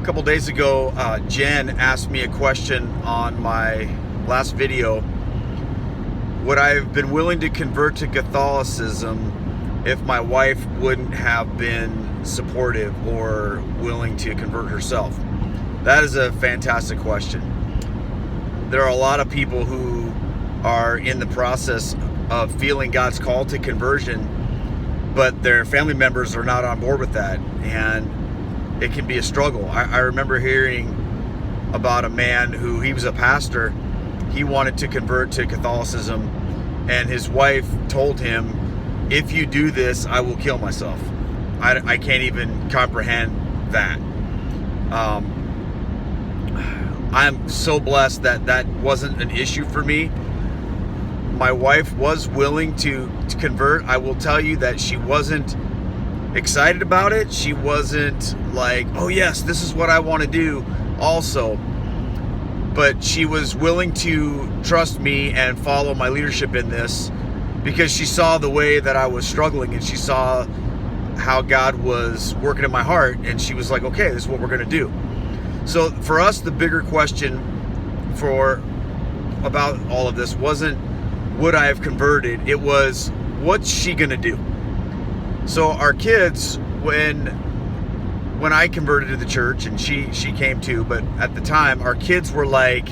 couple days ago, Jen asked me a question on my last video. Would I have been willing to convert to Catholicism if my wife wouldn't have been supportive or willing to convert herself? That is a fantastic question. There are a lot of people who are in the process of feeling God's call to conversion, but their family members are not on board with that, and it can be a struggle. I remember hearing about a man who, he was a pastor. He wanted to convert to Catholicism, and his wife told him, if you do this, I will kill myself. I can't even comprehend that. I'm so blessed that that wasn't an issue for me. My wife was willing to convert. I will tell you that she wasn't excited about it. She wasn't like, oh yes, this is what I want to do also. But she was willing to trust me and follow my leadership in this because she saw the way that I was struggling, and she saw how God was working in my heart, and she was like, okay, this is what we're going to do. So for us, the bigger question about all of this wasn't would I have converted, it was what's she going to do? So our kids, when I converted to the church, and she came too, but at the time our kids were like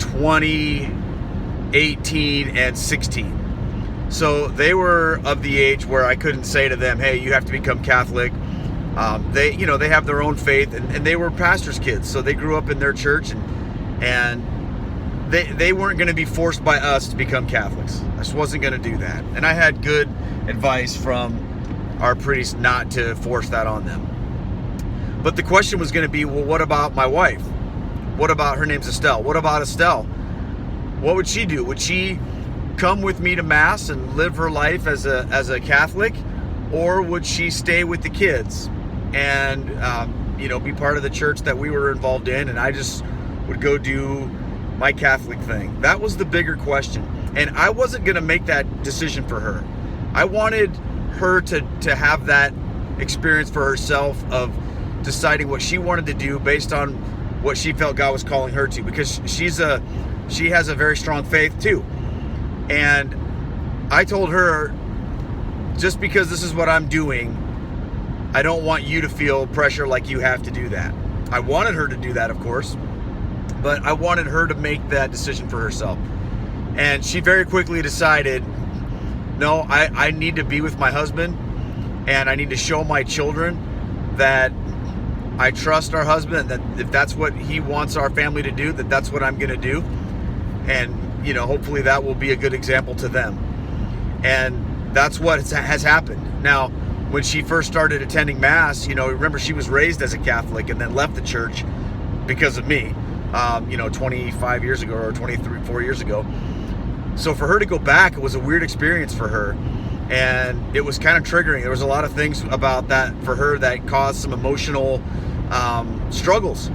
20, 18, and 16. So they were of the age where I couldn't say to them, hey, you have to become Catholic. They have their own faith, and they were pastors' kids, so they grew up in their church, and they weren't going to be forced by us to become Catholics. I just wasn't going to do that. And I had good advice from our priest not to force that on them. But the question was going to be, well, what about my wife? What about, her name's Estelle? What about Estelle? What would she do? Would she come with me to Mass and live her life as a Catholic? Or would she stay with the kids and be part of the church that we were involved in, and I just would go do my Catholic thing? That was the bigger question. And I wasn't going to make that decision for her. I wanted her to have that experience for herself of deciding what she wanted to do based on what she felt God was calling her to, because she has a very strong faith too. And I told her, just because this is what I'm doing, I don't want you to feel pressure like you have to do that. I wanted her to do that, of course, but I wanted her to make that decision for herself. And she very quickly decided, no, I need to be with my husband, and I need to show my children that I trust our husband, and that if that's what he wants our family to do, that's what I'm going to do. And, hopefully that will be a good example to them. And that's what has happened. Now, when she first started attending Mass, remember, she was raised as a Catholic and then left the church because of me, 25 years ago or 24 years ago. So for her to go back, it was a weird experience for her, and it was kind of triggering. There was a lot of things about that for her that caused some emotional struggles.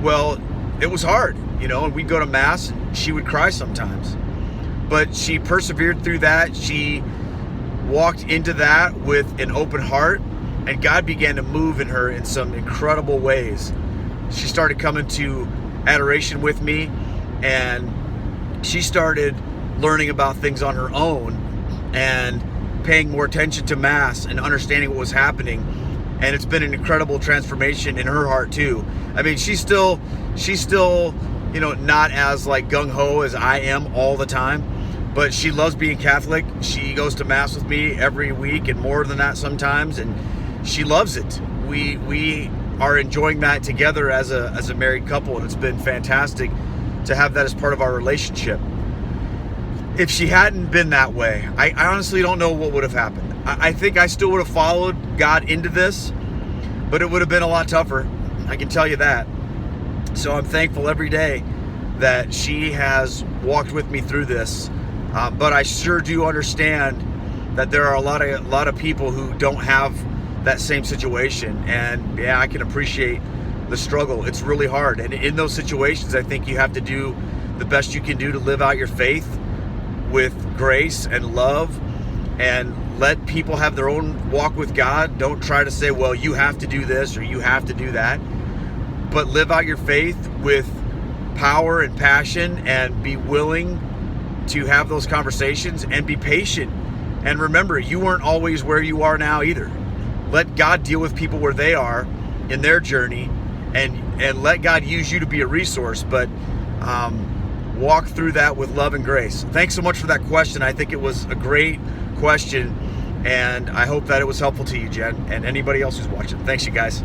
Well, it was hard, and we'd go to Mass and she would cry sometimes, but she persevered through that. She walked into that with an open heart, and God began to move in her in some incredible ways. She started coming to adoration with me, and she started learning about things on her own and paying more attention to Mass and understanding what was happening. And it's been an incredible transformation in her heart too. I mean, she's still not as like gung-ho as I am all the time, but she loves being Catholic. She goes to Mass with me every week, and more than that sometimes, and she loves it. We are enjoying that together as a married couple, and it's been fantastic to have that as part of our relationship. If she hadn't been that way, I honestly don't know what would have happened. I think I still would have followed God into this, but it would have been a lot tougher. I can tell you that. So I'm thankful every day that she has walked with me through this. But I sure do understand that there are a lot of people who don't have that same situation. And yeah, I can appreciate the struggle. It's really hard. And in those situations, I think you have to do the best you can do to live out your faith with grace and love, and Let people have their own walk with God. Don't try to say, well, you have to do this or you have to do that. But live out your faith with power and passion, and be willing to have those conversations and be patient. And remember, you weren't always where you are now either. Let God deal with people where they are in their journey, and let God use you to be a resource, but walk through that with love and grace. Thanks so much for that question. I think it was a great question, and I hope that it was helpful to you, Jen, and anybody else who's watching. Thanks, you guys.